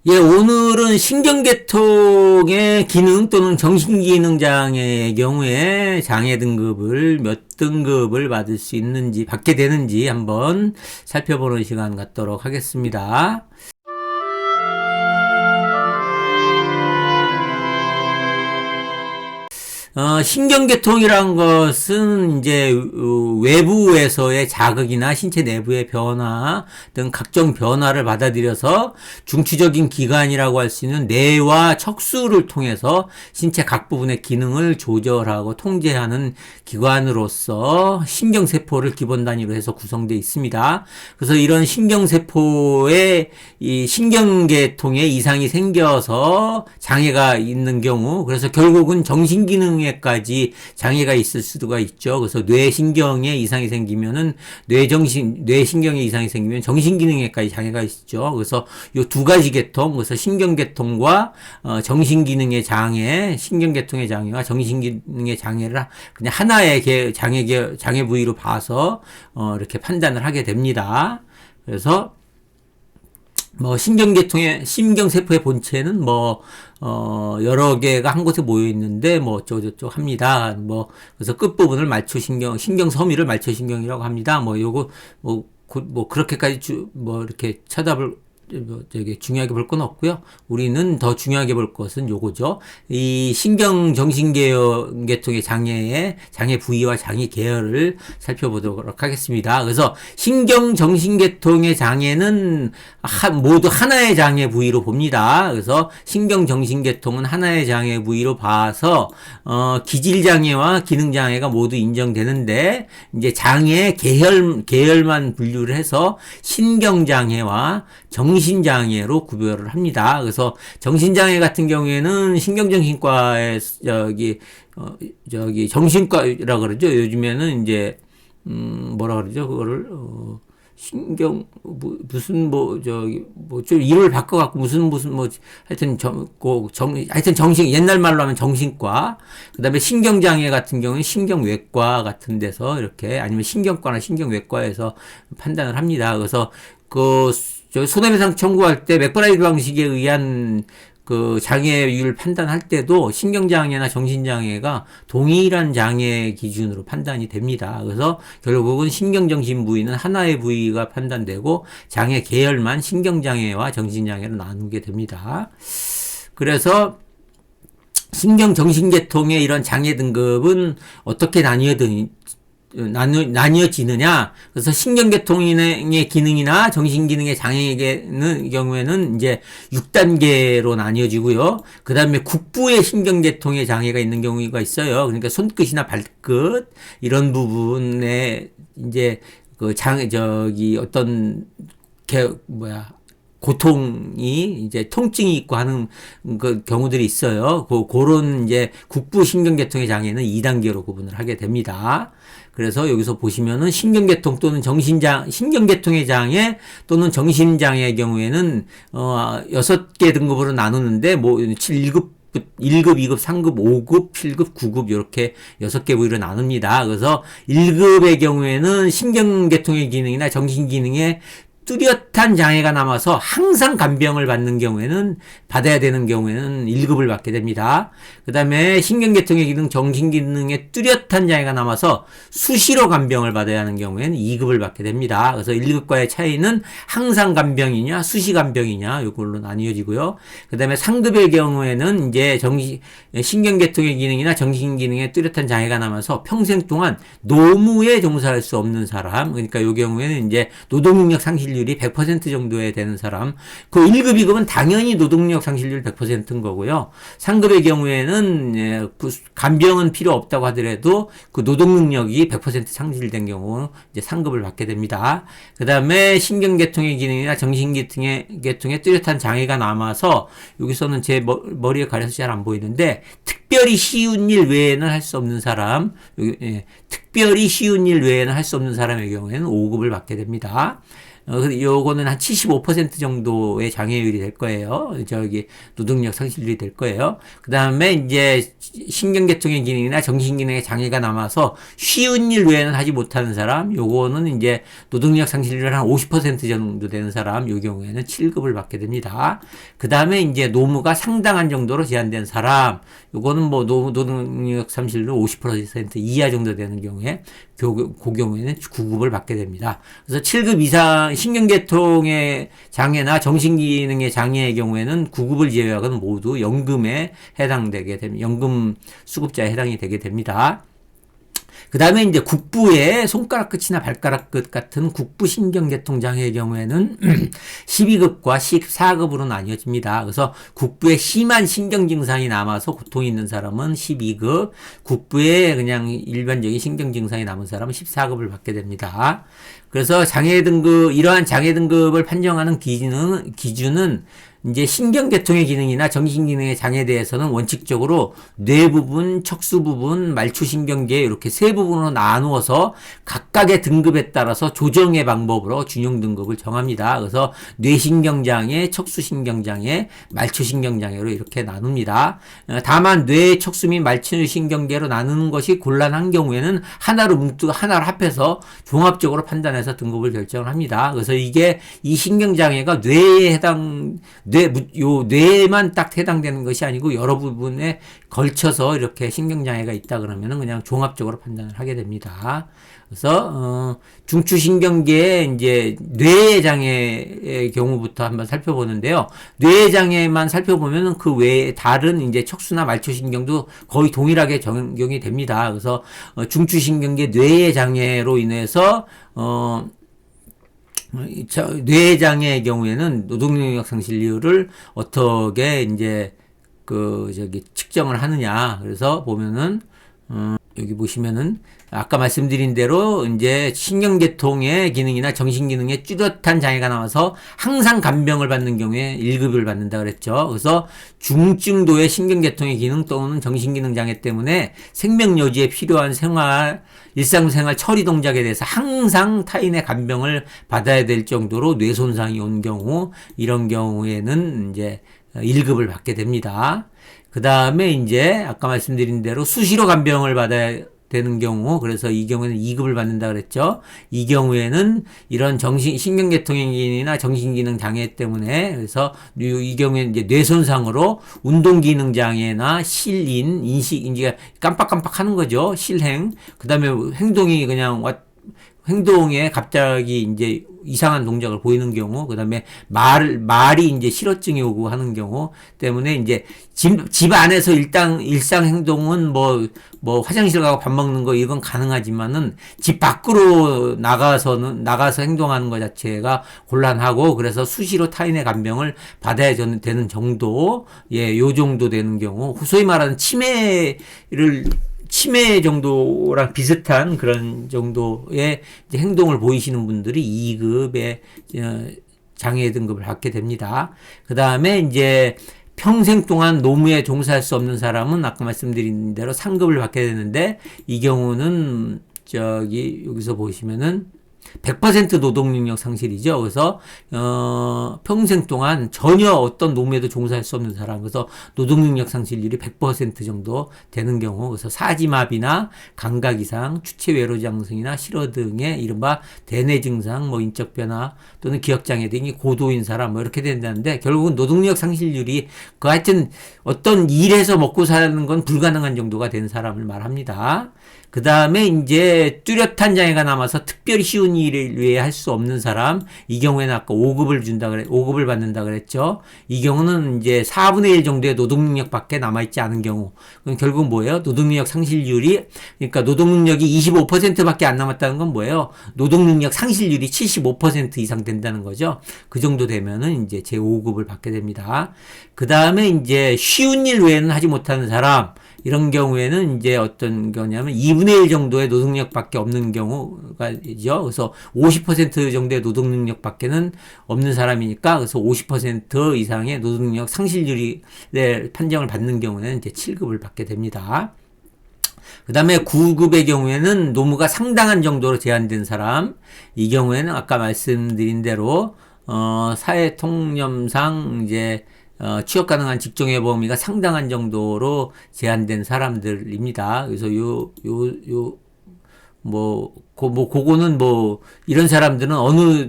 예, 오늘은 신경계통의 기능 또는 정신기능 장애의 경우에 장애 등급을 몇 등급을 받을 수 있는지, 받게 되는지 한번 살펴보는 시간 갖도록 하겠습니다. 신경계통이란 것은 이제 외부에서의 자극이나 신체 내부의 변화 등 각종 변화를 받아들여서 중추적인 기관이라고 할 수 있는 뇌와 척수를 통해서 신체 각 부분의 기능을 조절하고 통제하는 기관으로서 신경세포를 기본 단위로 해서 구성되어 있습니다. 그래서 이런 신경세포에 이 신경계통에 이상이 생겨서 장애가 있는 경우, 그래서 결국은 정신기능에까지 장애가 있을 수가 있죠. 그래서 뇌신경에 이상이 생기면은 뇌신경에 이상이 생기면 정신기능에까지 장애가 있죠. 그래서 이 두 가지 계통, 그래서 신경계통과 정신기능의 장애, 신경계통의 장애와 정신기능의 장애를 그냥 하나의 장애 부위로 봐서 이렇게 판단을 하게 됩니다. 그래서 신경세포의 본체는 여러 개가 한 곳에 모여 있는데, 어쩌고저쩌고 합니다. 그래서 끝부분을 신경섬유를 말초신경이라고 합니다. 그렇게까지 이렇게 중요하게 볼 건 없고요. 우리는 더 중요하게 볼 것은 요거죠. 이 신경정신계통의 장애 부위와 장애 계열을 살펴보도록 하겠습니다. 그래서 신경정신계통의 장애는 모두 하나의 장애 부위로 봅니다. 그래서 신경정신계통은 하나의 장애 부위로 봐서 기질장애와 기능장애가 모두 인정되는데, 이제 장애 계열만 분류를 해서 신경장애와 정신장애로 구별을 합니다. 그래서 정신장애 같은 경우에는 신경정신과에 정신과라 그러죠. 요즘에는 이제 뭐라 그러죠? 그거를 좀 이름을 바꿔갖고 하여튼 옛날 말로 하면 정신과, 그 다음에 신경장애 같은 경우는 신경외과 같은 데서 이렇게, 아니면 신경과나 신경외과에서 판단을 합니다. 그래서 손해배상 청구할 때 맥브라이드 방식에 의한 장애율 판단할 때도 신경장애나 정신장애가 동일한 장애 기준으로 판단이 됩니다. 그래서 결국은 신경정신 부위는 하나의 부위가 판단되고 장애 계열만 신경장애와 정신장애로 나누게 됩니다. 그래서 신경정신계통의 이런 장애 등급은 어떻게 나뉘어지느냐. 그래서 신경계통의 기능이나 정신기능의 장애의 경우에는 이제 6단계로 나뉘어지고요. 그 다음에 국부의 신경계통의 장애가 있는 경우가 있어요. 그러니까 손끝이나 발끝, 이런 부분에 이제 고통이 이제 통증이 있고 하는 경우들이 있어요. 그런 이제 국부 신경계통의 장애는 2단계로 구분을 하게 됩니다. 그래서 여기서 보시면은 신경계통 또는 신경계통의 장애 또는 정신장애의 경우에는 6개 등급으로 나누는데 1급, 2급, 3급, 5급, 7급, 9급 이렇게 6개 부위로 나눕니다. 그래서 1급의 경우에는 신경계통의 기능이나 정신기능에 뚜렷한 장애가 남아서 항상 간병을 받아야 되는 경우에는 1급을 받게 됩니다. 그 다음에 신경계통의 기능, 정신기능에 뚜렷한 장애가 남아서 수시로 간병을 받아야 하는 경우에는 2급을 받게 됩니다. 그래서 1급과의 차이는 항상 간병이냐, 수시 간병이냐, 이걸로 나뉘어지고요. 그 다음에 3급의 경우에는 이제 신경계통의 기능이나 정신기능에 뚜렷한 장애가 남아서 평생 동안 노무에 종사할 수 없는 사람, 그러니까 이 경우에는 이제 노동능력 상실률이 100% 정도에 되는 사람, 1급, 2급은 당연히 노동력 상실률 100%인 거고요. 3급의 경우에는 간병은 필요 없다고 하더라도 노동능력이 100% 상실된 경우 이제 3급을 받게 됩니다. 그 다음에 신경계통의 기능이나 정신계통에 뚜렷한 장애가 남아서, 여기서는 제 머리에 가려서 잘 안 보이는데, 특별히 쉬운 일 외에는 할 수 없는 사람, 특별히 쉬운 일 외에는 할 수 없는 사람의 경우에는 5급을 받게 됩니다. 요거는 한 75% 정도의 장애율이 될 거예요. 노동력 상실률이 될 거예요. 그 다음에 이제 신경계통의 기능이나 정신기능의 장애가 남아서 쉬운 일 외에는 하지 못하는 사람, 요거는 이제 노동력 상실률 한 50% 정도 되는 사람, 요 경우에는 7급을 받게 됩니다. 그 다음에 이제 노무가 상당한 정도로 제한된 사람, 요거는 뭐 노동력 상실률 50% 이하 정도 되는 경우에 그 경우에는 9급을 받게 됩니다. 그래서 7급 이상 신경계통의 장애나 정신기능의 장애의 경우에는 9급을 제외하고는 모두 연금에 해당되게 됩니다. 연금 수급자에 해당이 되게 됩니다. 그 다음에 이제 국부의 손가락 끝이나 발가락 끝 같은 국부 신경계통 장애의 경우에는 12급과 14급으로 나뉘어집니다. 그래서 국부에 심한 신경 증상이 남아서 고통이 있는 사람은 12급, 국부에 그냥 일반적인 신경 증상이 남은 사람은 14급을 받게 됩니다. 그래서 이러한 장애 등급을 판정하는 기준은 이제 신경계통의 기능이나 정신기능의 장애에 대해서는 원칙적으로 뇌 부분, 척수 부분, 말초신경계 이렇게 세 부분으로 나누어서 각각의 등급에 따라서 조정의 방법으로 균형 등급을 정합니다. 그래서 뇌신경장애, 척수신경장애, 말초신경장애로 이렇게 나눕니다. 다만 뇌, 척수 및 말초신경계로 나누는 것이 곤란한 경우에는 하나를 합해서 종합적으로 판단해서 등급을 결정을 합니다. 그래서 이 신경장애가 뇌에만 딱 해당되는 것이 아니고 여러 부분에 걸쳐서 이렇게 신경장애가 있다 그러면은 그냥 종합적으로 판단을 하게 됩니다. 그래서 중추신경계의 이제 뇌의 장애의 경우부터 한번 살펴보는데요. 뇌의 장애만 살펴보면은 그 외에 다른 이제 척수나 말초신경도 거의 동일하게 적용이 됩니다. 그래서 중추신경계 뇌의 장애로 인해서 뇌장애의 경우에는 노동력력 상실률을 어떻게 이제 측정을 하느냐. 그래서 보면은 여기 보시면은 아까 말씀드린 대로 이제 신경계통의 기능이나 정신기능에 뚜렷한 장애가 나와서 항상 간병을 받는 경우에 1급을 받는다 그랬죠. 그래서 중증도의 신경계통의 기능 또는 정신기능 장애 때문에 생명유지에 필요한 일상생활 처리 동작에 대해서 항상 타인의 간병을 받아야 될 정도로 뇌손상이 온 경우, 이런 경우에는 이제 1급을 받게 됩니다. 그 다음에 이제 아까 말씀드린 대로 수시로 간병을 받아야 되는 경우, 그래서 이 경우에는 2급을 받는다 그랬죠. 이 경우에는 이런 신경계통이나 정신기능 장애 때문에, 그래서 이 경우에는 이제 뇌손상으로 운동기능 장애나 실인, 인지가 깜빡깜빡 하는 거죠. 실행. 그 다음에 행동에 갑자기 이제 이상한 동작을 보이는 경우, 그 다음에 말이 이제 실어증이 오고 하는 경우 때문에 이제 집 안에서 일상 행동은 뭐 화장실 가고 밥 먹는 거 이건 가능하지만은 집 밖으로 나가서 행동하는 것 자체가 곤란하고, 그래서 수시로 타인의 간병을 받아야 되는 정도, 요 정도 되는 경우, 소위 말하는 치매 정도랑 비슷한 그런 정도의 이제 행동을 보이시는 분들이 2급의 장애 등급을 받게 됩니다. 그 다음에 이제 평생 동안 노무에 종사할 수 없는 사람은 아까 말씀드린 대로 3급을 받게 되는데, 이 경우는 여기서 보시면은 100% 노동능력 상실이죠. 그래서 평생 동안 전혀 어떤 노무에도 종사할 수 없는 사람, 그래서 노동능력 상실률이 100% 정도 되는 경우, 그래서 사지마비나 감각 이상, 주체 외로 장성이나 실어 등의 이른바 대뇌 증상, 인적 변화 또는 기억 장애 등이 고도인 사람 이렇게 된다는데, 결국은 노동력 상실률이 하여튼 어떤 일에서 먹고 사는 건 불가능한 정도가 된 사람을 말합니다. 그 다음에 이제 뚜렷한 장애가 남아서 특별히 쉬운 일을 위해 할 수 없는 사람, 이 경우에는 아까 5급을 받는다 그랬죠. 이 경우는 이제 4분의 1 정도의 노동능력밖에 남아있지 않은 경우. 그럼 결국 뭐예요? 노동능력 상실률이, 그러니까 노동능력이 25%밖에 안 남았다는 건 뭐예요? 노동능력 상실률이 75% 이상 된다는 거죠. 그 정도 되면은 이제 제5급을 받게 됩니다. 그 다음에 이제 쉬운 일 외에는 하지 못하는 사람, 이런 경우에는 이제 어떤 거냐면 2분의 1 정도의 노동력밖에 없는 경우가죠. 그래서 50% 정도의 노동능력밖에는 없는 사람이니까, 그래서 50% 이상의 노동력 상실률이 판정을 받는 경우에는 이제 7급을 받게 됩니다. 그 다음에 9급의 경우에는 노무가 상당한 정도로 제한된 사람, 이 경우에는 아까 말씀드린 대로 사회 통념상 이제 취업 가능한 직종의 범위가 상당한 정도로 제한된 사람들입니다. 그래서 그거는 이런 사람들은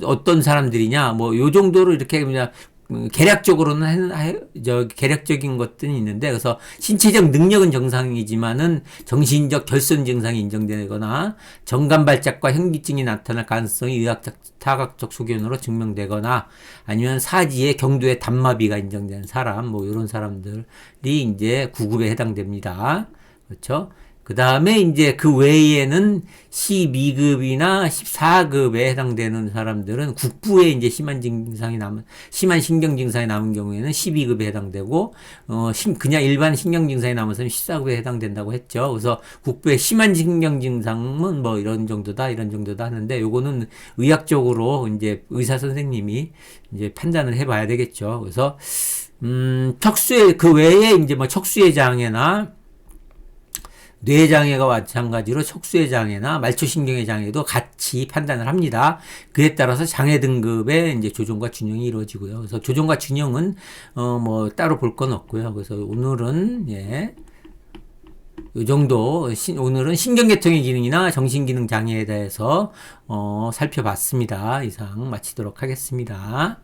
어떤 사람들이냐, 요 정도로 이렇게 그냥, 계략적으로는, 계략적인 것들이 있는데, 그래서 신체적 능력은 정상이지만은 정신적 결손 증상이 인정되거나, 정간발작과 현기증이 나타날 가능성이 의학적, 타각적 소견으로 증명되거나, 아니면 사지의 경도의 단마비가 인정되는 사람, 이런 사람들이 이제 9급에 해당됩니다. 그렇죠? 그 다음에 이제 그 외에는 12급이나 14급에 해당되는 사람들은 국부에 이제 심한 신경 증상이 남은 경우에는 12급에 해당되고, 그냥 일반 신경 증상이 남아서는 14급에 해당된다고 했죠. 그래서 국부의 심한 신경 증상은 이런 정도다 하는데, 요거는 의학적으로 이제 의사 선생님이 이제 판단을 해봐야 되겠죠. 그래서, 그 외에 이제 척수의 장애나 뇌장애가 마찬가지로 척수의 장애나 말초신경의 장애도 같이 판단을 합니다. 그에 따라서 장애 등급의 이제 조정과 준용이 이루어지고요. 그래서 조정과 준용은 따로 볼 건 없고요. 그래서 오늘은 요 정도 오늘은 신경계통의 기능이나 정신기능 장애에 대해서 살펴봤습니다. 이상 마치도록 하겠습니다.